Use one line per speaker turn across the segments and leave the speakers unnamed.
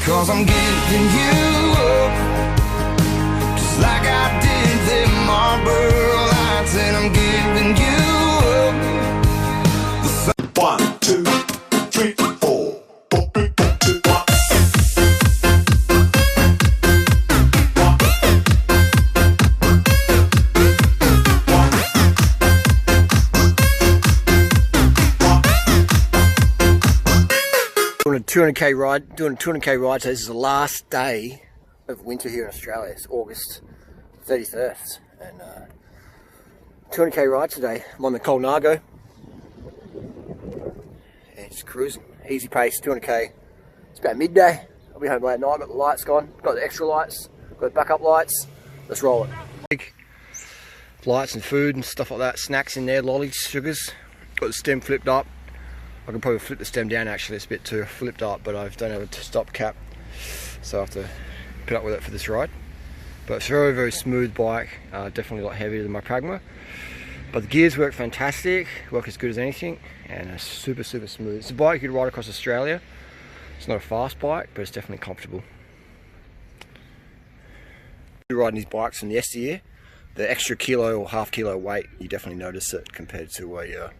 'cause I'm giving you up, just like I did them Marlboro Lights, and I'm giving you up.
1, 2, 3, 4.
Doing a 200k ride. So this is the last day of winter here in Australia. It's August 31st, and 200k ride today. I'm on the Colnago, and just cruising, easy pace, 200k. It's about midday. I'll be home late at night. Got the lights gone, got the extra lights, got the backup lights. Let's roll it. Lights and food and stuff like that. Snacks in there, lollies, sugars. Got the stem flipped up. I can probably flip the stem down actually, it's a bit too flipped up, but I don't have a stop cap, so I have to put up with it for this ride. But it's a very, very smooth bike, definitely a lot heavier than my Pragma. But the gears work fantastic, work as good as anything, and it's super, super smooth. It's a bike you could ride across Australia. It's not a fast bike, but it's definitely comfortable. You're riding these bikes from the yesteryear, the extra kilo or half kilo weight, you definitely notice it compared to a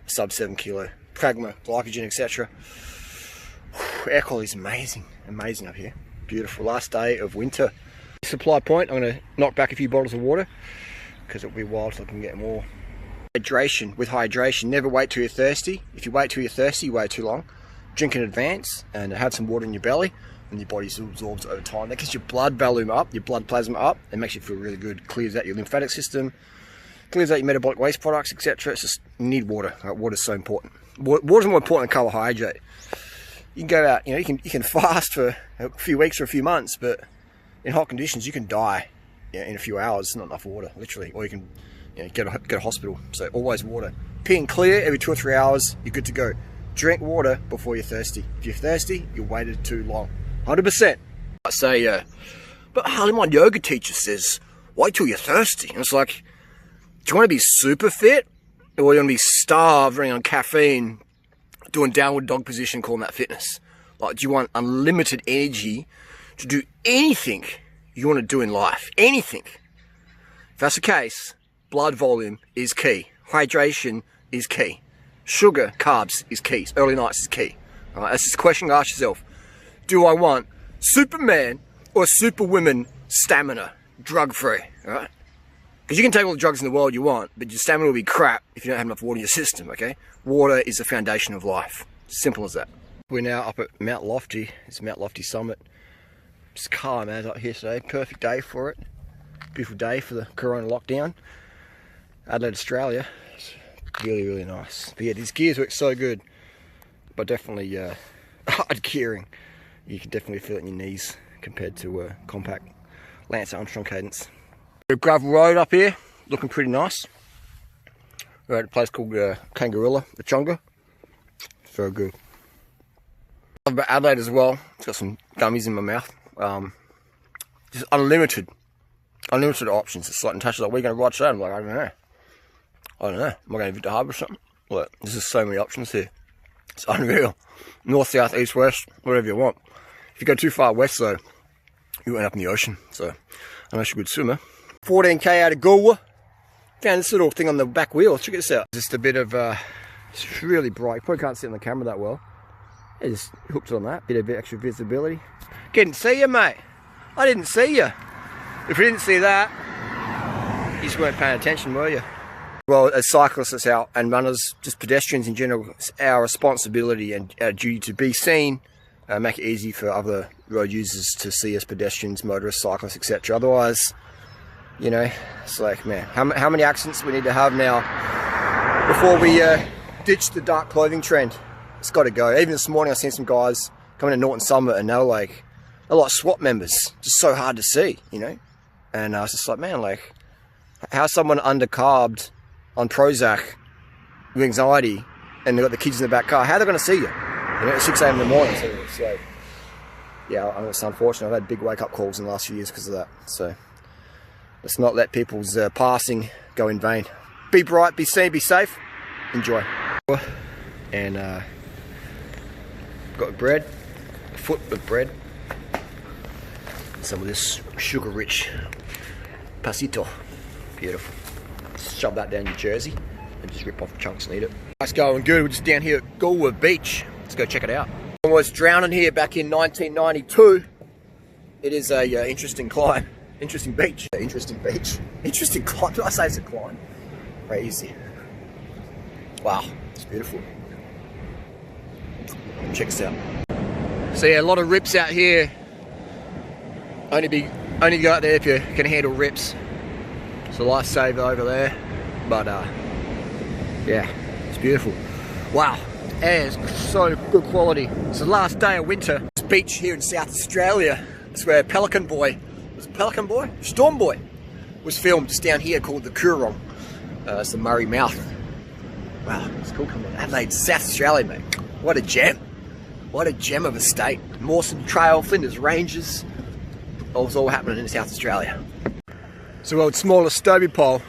sub 7 kilo Pragma, glycogen, etc. Air quality is amazing up here. Beautiful. Last day of winter. Supply point, I'm going to knock back a few bottles of water because it'll be wild so I can get more. Hydration. With hydration, never wait till you're thirsty. If you wait till you're thirsty, you wait too long. Drink in advance and have some water in your belly, and your body absorbs over time. That gets your blood volume up, your blood plasma up, and makes you feel really good. Clears out your lymphatic system, clears out your metabolic waste products, etc. It's just, you need water. Water's so important. Water's more important than carbohydrate. You can go out, you can fast for a few weeks or a few months, but in hot conditions you can die in a few hours. It's not enough water, literally. Or you can go to hospital. So always water. Peeing clear every 2 or 3 hours, you're good to go. Drink water before you're thirsty. If you're thirsty, you waited too long. 100%. I say, but Harley, my yoga teacher says, wait till you're thirsty. And it's like, do you want to be super fit? Or you want to be starved, running on caffeine, doing downward dog position, calling that fitness? Like, do you want unlimited energy to do anything you want to do in life? Anything. If that's the case, blood volume is key. Hydration is key. Sugar, carbs is key. Early nights is key. All right, that's just a question to ask yourself. Do I want Superman or Superwoman stamina, drug-free? All right? Because you can take all the drugs in the world you want, but your stamina will be crap if you don't have enough water in your system, okay? Water is the foundation of life. Simple as that. We're now up at Mount Lofty. It's Mount Lofty Summit. It's calm as up here today. Perfect day for it. Beautiful day for the Corona lockdown. Adelaide, Australia. It's really, really nice. But yeah, these gears work so good. But definitely hard gearing. You can definitely feel it in your knees compared to compact Lance Armstrong cadence. A gravel road up here, looking pretty nice. We're at a place called Kangaroo, the Chonga. It's very good. Love about Adelaide as well. It's got some gummies in my mouth. Just unlimited options. It's like Natasha's like, we're going to ride today. I'm like, I don't know. Am I going to Victor Harbour or something? Look, there's just so many options here. It's unreal. North, south, east, west, whatever you want. If you go too far west though, you end up in the ocean. So, unless you're a good swimmer. 14k out of Goa. Found this little thing on the back wheel. Check this out. Just a bit of, it's really bright. You probably can't see it on the camera that well. I just hooked it on that. Bit of extra visibility. Didn't see you, mate. I didn't see you. If you didn't see that, you just weren't paying attention, were you? Well, as cyclists and runners, just pedestrians in general, it's our responsibility and our duty to be seen, make it easy for other road users to see us, pedestrians, motorists, cyclists, etc. Otherwise, it's like, man, how many accidents we need to have now before we ditch the dark clothing trend? It's got to go. Even this morning I seen some guys coming to Norton Summit and they're like SWAT members, just so hard to see, And I was just like, man, like, how's someone undercarbed on Prozac with anxiety and they've got the kids in the back car, how are they going to see you? At 6 a.m. in the morning. So it's like, yeah, it's unfortunate. I've had big wake-up calls in the last few years because of that. So let's not let people's passing go in vain. Be bright, be seen, be safe. Enjoy. And got bread, a foot of bread, Some of this sugar-rich pasito. Beautiful. Shove that down your jersey and just rip off the chunks and eat it. Nice going good. We're just down here at Galway Beach. Let's go check it out. I was drowning here back in 1992. It is a interesting climb. Interesting beach. Interesting beach. Interesting climb. Did I say it's a climb? Crazy. Wow. It's beautiful. Check this out. So yeah, a lot of rips out here. Only go out there if you can handle rips. It's a lifesaver over there. But yeah, it's beautiful. Wow. And it's so good quality. It's the last day of winter. This beach here in South Australia. It's where Pelican Boy, was it Pelican Boy? Storm Boy was filmed just down here called the Coorong. It's the Murray Mouth. Wow, it's cool coming on. Adelaide, South Australia, mate. What a gem. What a gem of a state. Mawson Trail, Flinders Ranges. It's all happening in South Australia. It's the world's smallest Stobie pole.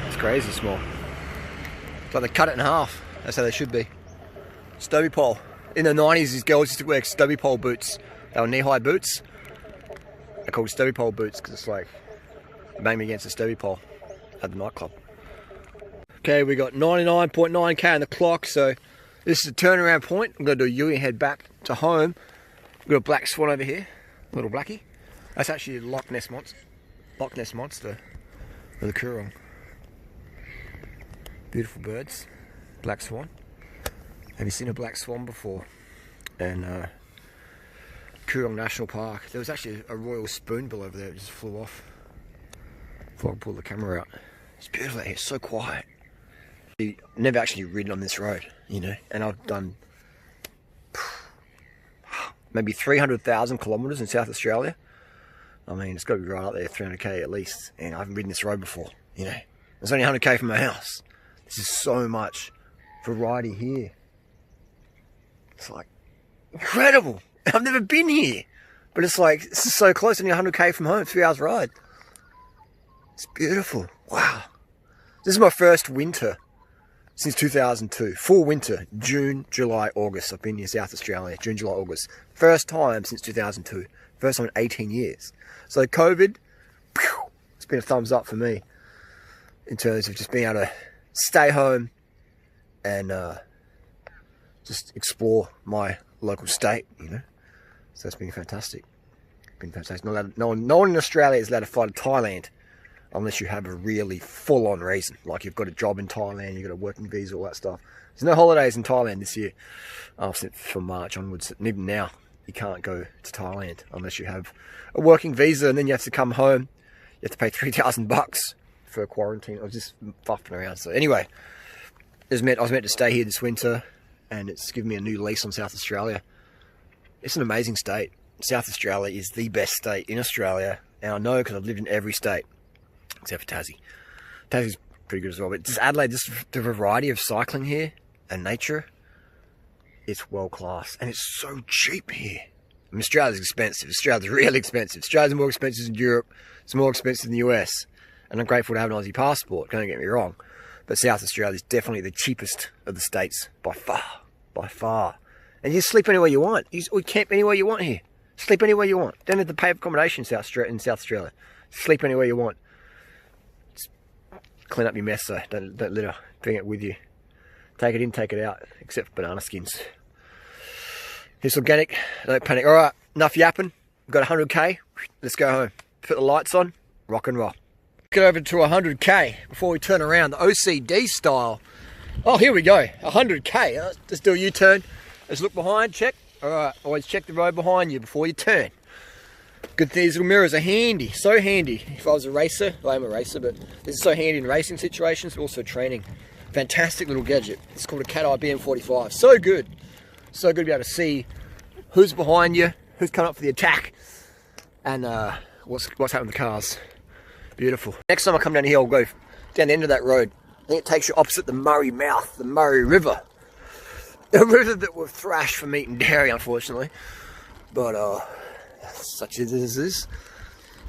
It's crazy small. It's like they cut it in half. That's how they should be. Stobie pole. In the 90s, these girls used to wear Stobie pole boots. They were knee-high boots. They're called Stobie pole boots because it's like bang me against a Stobie pole at the nightclub. Okay, we got 99.9k on the clock, so this is the turnaround point. I'm going to do a U and head back to home. We've got a black swan over here, little blackie. That's actually a Loch Ness monster. Loch Ness monster of the Coorong. Beautiful birds. Black swan. Have you seen a black swan before? And Coorong National Park. There was actually a royal spoonbill over there. It just flew off. Before I pulled the camera out. It's beautiful out here. It's so quiet. I've never actually ridden on this road, you know, and I've done maybe 300,000 kilometres in South Australia. I mean, it's got to be right up there, 300k at least, and I haven't ridden this road before, you know. It's only 100k from my house. This is so much variety here. It's like incredible. I've never been here, but it's like, this is so close, only 100k from home, 3 hours ride. It's beautiful. Wow. This is my first winter since 2002. Full winter, June, July, August. I've been here, South Australia, June, July, August. First time since 2002. First time in 18 years. So COVID, it's been a thumbs up for me in terms of just being able to stay home and just explore my local state, you know. So it's been fantastic. Been fantastic. No one in Australia is allowed to fly to Thailand unless you have a really full-on reason, like you've got a job in Thailand, you've got a working visa, all that stuff. There's no holidays in Thailand this year, from March onwards, and even now, you can't go to Thailand unless you have a working visa, and then you have to come home, you have to pay $3,000 for a quarantine. I was just fuffing around. So anyway, I was meant to stay here this winter, and it's given me a new lease on South Australia. It's an amazing state. South Australia is the best state in Australia, and I know because I've lived in every state. Except for Tassie. Tassie's pretty good as well. But just Adelaide, just the variety of cycling here and nature, it's world class. And it's so cheap here. I mean, Australia's expensive. Australia's really expensive. Australia's more expensive than Europe. It's more expensive than the US. And I'm grateful to have an Aussie passport, don't get me wrong. But South Australia is definitely the cheapest of the states. By far. By far. And you sleep anywhere you want. You camp anywhere you want here. Sleep anywhere you want. Don't have to pay for accommodation in South Australia. Sleep anywhere you want. Clean up your mess though, don't litter, bring it with you. Take it in, take it out, except for banana skins. It's organic, don't panic. Alright, enough yapping, we've got 100k, let's go home. Put the lights on, rock and roll. Get over to 100k before we turn around, the OCD style. Oh, here we go, 100k, let's do a U-turn. Let's look behind, check. Alright, always check the road behind you before you turn. Good thing these little mirrors are handy, so handy. If I was a racer, well, I'm a racer, but this is so handy in racing situations, but also training. Fantastic little gadget. It's called a Cat-Eye BM45. So good. So good to be able to see who's behind you, who's coming up for the attack, and what's happening with the cars. Beautiful. Next time I come down here, I'll go down the end of that road. I think it takes you opposite the Murray Mouth, the Murray River. A river that will thrash for meat and dairy, unfortunately. But, such as it is.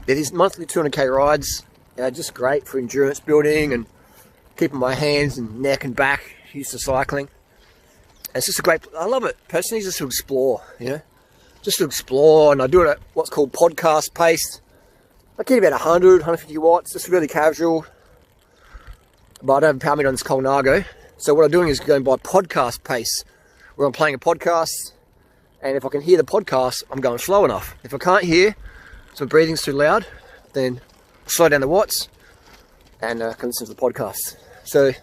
It is monthly 200k rides, just great for endurance building and keeping my hands and neck and back used to cycling. It's just a great, I love it. Personally, just to explore, you know. just to explore, and I do it at what's called podcast pace. I get about 100, 150 watts, just really casual. But I don't have a power meter on this Colnago. So what I'm doing is going by podcast pace, where I'm playing a podcast, and if I can hear the podcast, I'm going slow enough. If I can't hear, so my breathing's too loud, then slow down the watts, and can listen to the podcast. So it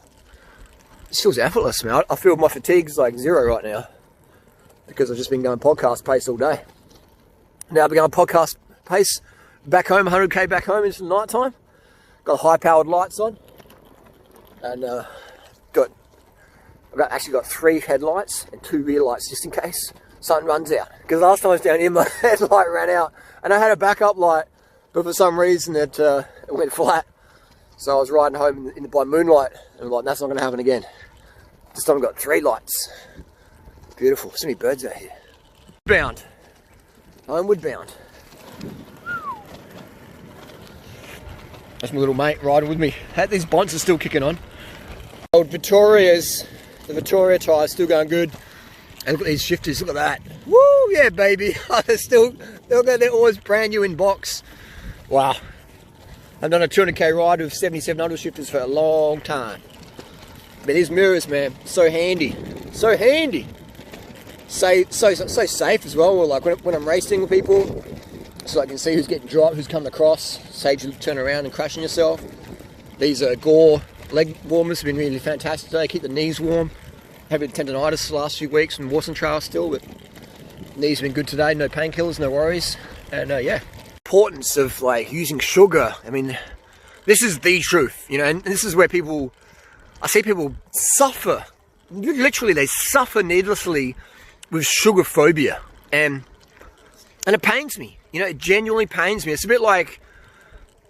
feels effortless, man. I feel my fatigue's like 0 right now, because I've just been going podcast pace all day. Now I've been going podcast pace back home, 100k back home into the night time. Got high powered lights on, and I've actually got 3 headlights and 2 rear lights just in case something runs out. Because last time I was down here, my headlight ran out, and I had a backup light, but for some reason it went flat. So I was riding home by moonlight, and I'm like, that's not going to happen again. This time I've got 3 lights. Beautiful. So many birds out here. Bound. Homeward bound. That's my little mate riding with me. These bonds are still kicking on. Old Vittorias, the Vittoria tyres still going good. And look at these shifters, look at that. Woo, yeah baby. They're always brand new in box. Wow. I've done a 200k ride with 7700 shifters for a long time. But these mirrors, man, so handy. So handy. So safe as well. Like when I'm racing with people, so I can see who's getting dropped, who's coming across. Save you turn around and crashing yourself. These Gore leg warmers have been really fantastic today. Keep the knees warm. Had a bit of tendonitis the last few weeks from Warson Trail still, but knees have been good today. No painkillers, no worries. And yeah, importance of like using sugar. I mean, this is the truth, you know, and this is where I see people suffer. Literally, they suffer needlessly with sugar phobia, and it pains me. You know, it genuinely pains me. It's a bit like,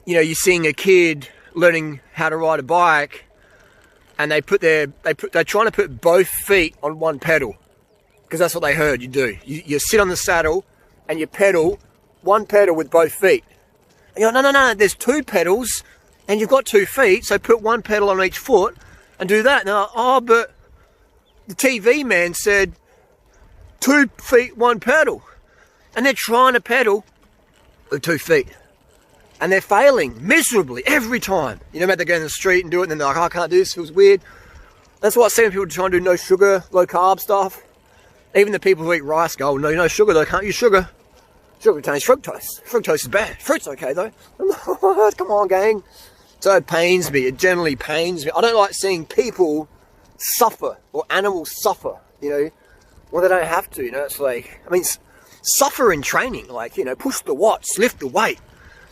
you know, you're seeing a kid learning how to ride a bike, and they're trying to put both feet on one pedal, because that's what they heard you do. You sit on the saddle and you pedal one pedal with both feet. And you're like, no, there's 2 pedals and you've got 2 feet, so put one pedal on each foot and do that. And they're like, oh, but the TV man said 2 feet, 1 pedal. And they're trying to pedal with 2 feet. And they're failing miserably every time. You know, they go in the street and do it, and then they're like, oh, I can't do this, it feels weird. That's why I see when people try and do no sugar, low carb stuff. Even the people who eat rice go, oh, no sugar though, can't use sugar. Sugar contains fructose. Fructose is bad. Fruit's okay though. Come on, gang. So it pains me, it generally pains me. I don't like seeing people suffer, or animals suffer, you know, when they don't have to, you know. It's like, I mean, suffer in training, like, you know, push the watts, lift the weight.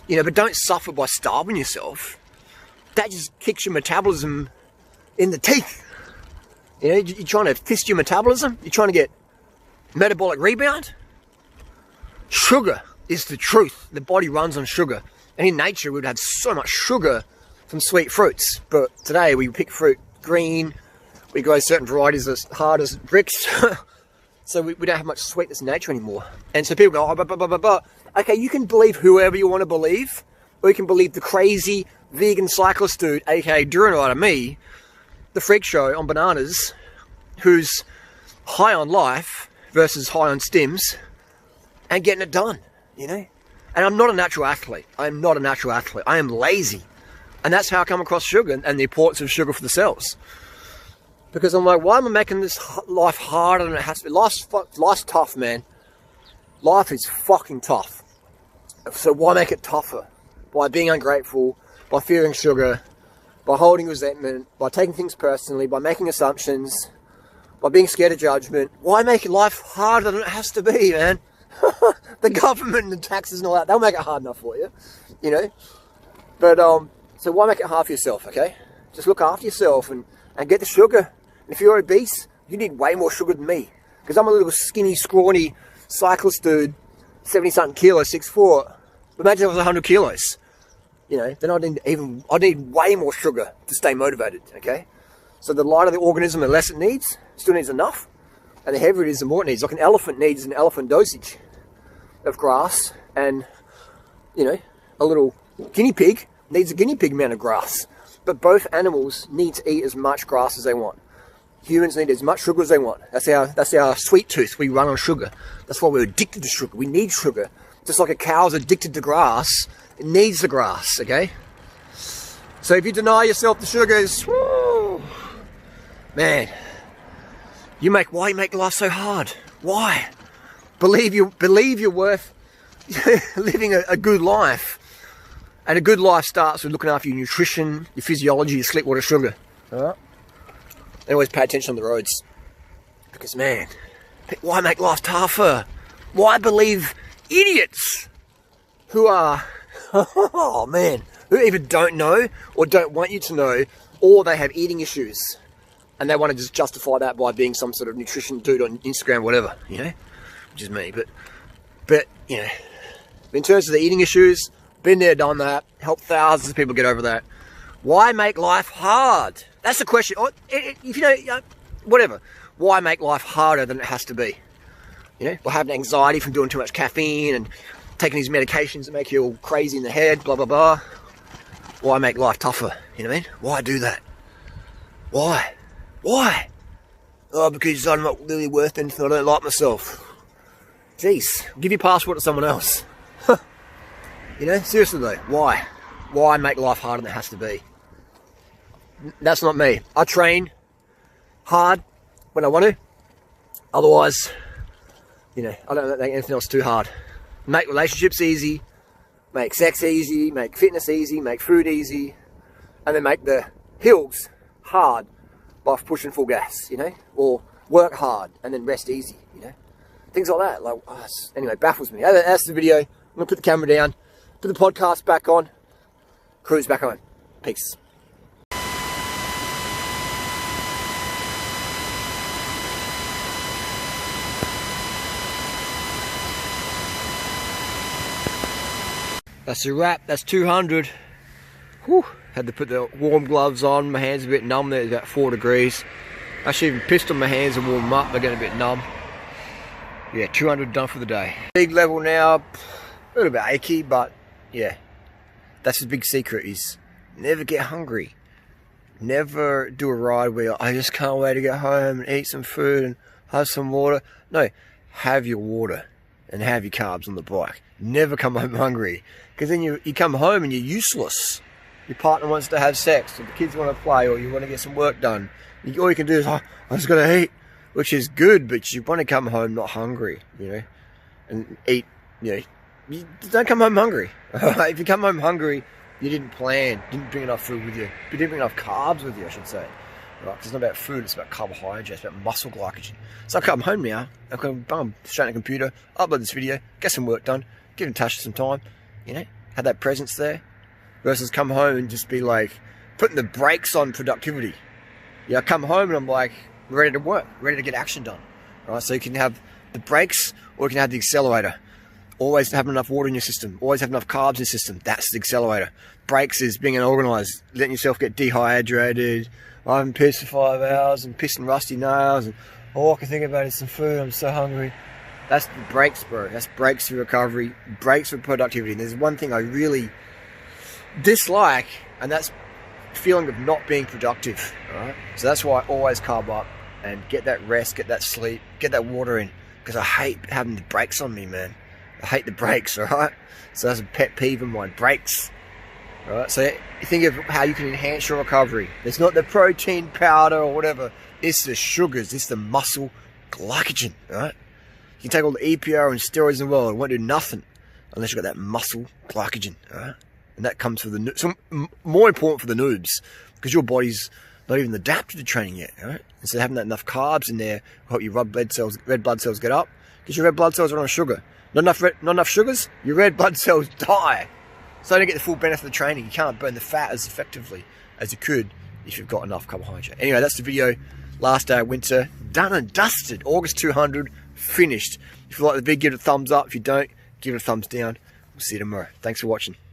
You know, but don't suffer by starving yourself. That just kicks your metabolism in the teeth. You know, you're trying to fist your metabolism. You're trying to get metabolic rebound. Sugar is the truth. The body runs on sugar. And in nature, we'd have so much sugar from sweet fruits. But today, we pick fruit green. We grow certain varieties as hard as bricks. So we don't have much sweetness in nature anymore. And so people go, oh, but. Okay, you can believe whoever you want to believe, or you can believe the crazy vegan cyclist dude, aka durianrider, me, the freak show on bananas, who's high on life versus high on stims, and getting it done, you know? And I'm not a natural athlete. I'm not a natural athlete. I am lazy. And that's how I come across sugar and the importance of sugar for the cells. Because I'm like, why am I making this life harder than it has to be? Life's tough, man. Life is fucking tough. So why make it tougher? By being ungrateful, by fearing sugar, by holding resentment, by taking things personally, by making assumptions, by being scared of judgment. Why make life harder than it has to be, man? The government and the taxes and all that, they'll make it hard enough for you, you know? But, so why make it hard for yourself, okay? Just look after yourself and get the sugar. And if you're obese, you need way more sugar than me. Because I'm a little skinny, scrawny cyclist dude, 70-something kilos, 6'4". Imagine if I was 100 kilos. You know, then I need way more sugar to stay motivated, okay? So the lighter the organism, the less it needs. Still needs enough. And the heavier it is, the more it needs. Like an elephant needs an elephant dosage of grass. And, you know, a little guinea pig needs a guinea pig amount of grass. But both animals need to eat as much grass as they want. Humans need as much sugar as they want. That's our sweet tooth. We run on sugar. That's why we're addicted to sugar. We need sugar. Just like a cow's addicted to grass, it needs the grass, okay? So if you deny yourself the sugars, woo, man, why you make life so hard? Why? Believe you're worth living a good life. And a good life starts with looking after your nutrition, your physiology, your sleep, water, sugar. Alright? And always pay attention on the roads. Because man, why make life tougher? Why believe idiots who are, oh man, who either don't know or don't want you to know, or they have eating issues and they want to just justify that by being some sort of nutrition dude on Instagram, whatever, you know, which is me. But you know, in terms of the eating issues, been there, done that, helped thousands of people get over that. Why make life hard? That's the question. If you know, whatever. Why make life harder than it has to be? You know, or having anxiety from doing too much caffeine and taking these medications that make you all crazy in the head, blah, blah, blah. Why make life tougher? You know what I mean? Why do that? Why? Why? Oh, because I'm not really worth anything. I don't like myself. Jeez, give your passport to someone else. You know, seriously though, why? Why make life harder than it has to be? That's not me. I train hard when I want to. Otherwise, you know, I don't make anything else too hard. Make relationships easy, make sex easy, make fitness easy, make food easy, and then make the hills hard by pushing full gas, you know? Or work hard and then rest easy, you know? Things like that. Like, anyway, baffles me. That's the video. I'm going to put the camera down, put the podcast back on, cruise back home. Peace. That's a wrap. That's 200. Whew. Had to put the warm gloves on. My hands are a bit numb there. It's about 4 degrees. Actually even pissed on my hands and warm them up. They're getting a bit numb. Yeah, 200 done for the day. Big level now. A little bit achy, but yeah. That's the big secret, is never get hungry. Never do a ride where I just can't wait to get home and eat some food and have some water. No, have your water and have your carbs on the bike. Never come home hungry, because then you come home and you're useless. Your partner wants to have sex, or the kids want to play, or you want to get some work done. All you can do is, oh, I just got to eat, which is good, but you want to come home not hungry, you know, and eat, you know. You don't come home hungry. If you come home hungry, you didn't plan, didn't bring enough food with you. You didn't bring enough carbs with you, I should say. Right? Because it's not about food, it's about carbohydrates, it's about muscle glycogen. So I come home now, I come straight on the computer, upload this video, get some work done, give in touch some time, you know, have that presence there, versus come home and just be like, putting the brakes on productivity. Yeah, I come home and I'm like, ready to work, ready to get action done. Right? So you can have the brakes, or you can have the accelerator. Always have enough water in your system. Always have enough carbs in your system. That's the accelerator. Brakes is being unorganized, letting yourself get dehydrated. I haven't pissed for 5 hours and pissing rusty nails, and all I can think about is some food. I'm so hungry. That's the brakes, bro. That's brakes for recovery, brakes for productivity. And there's one thing I really dislike, and that's feeling of not being productive. All right. So that's why I always carb up and get that rest, get that sleep, get that water in, because I hate having the brakes on me, man. I hate the brakes, alright? So that's a pet peeve of mine, brakes. Alright, so think of how you can enhance your recovery. It's not the protein powder or whatever. It's the sugars, it's the muscle glycogen, alright? You can take all the EPO and steroids in the world, it won't do nothing unless you've got that muscle glycogen, alright? And that comes for the so more important for the noobs, because your body's not even adapted to training yet, alright? And so having that enough carbs in there will help your red blood cells get up, because your red blood cells are on sugar. Not enough sugars, your red blood cells die. So you don't get the full benefit of the training. You can't burn the fat as effectively as you could if you've got enough carbohydrate. Anyway, that's the video. Last day of winter, done and dusted. August 200, finished. If you like the video, give it a thumbs up. If you don't, give it a thumbs down. We'll see you tomorrow. Thanks for watching.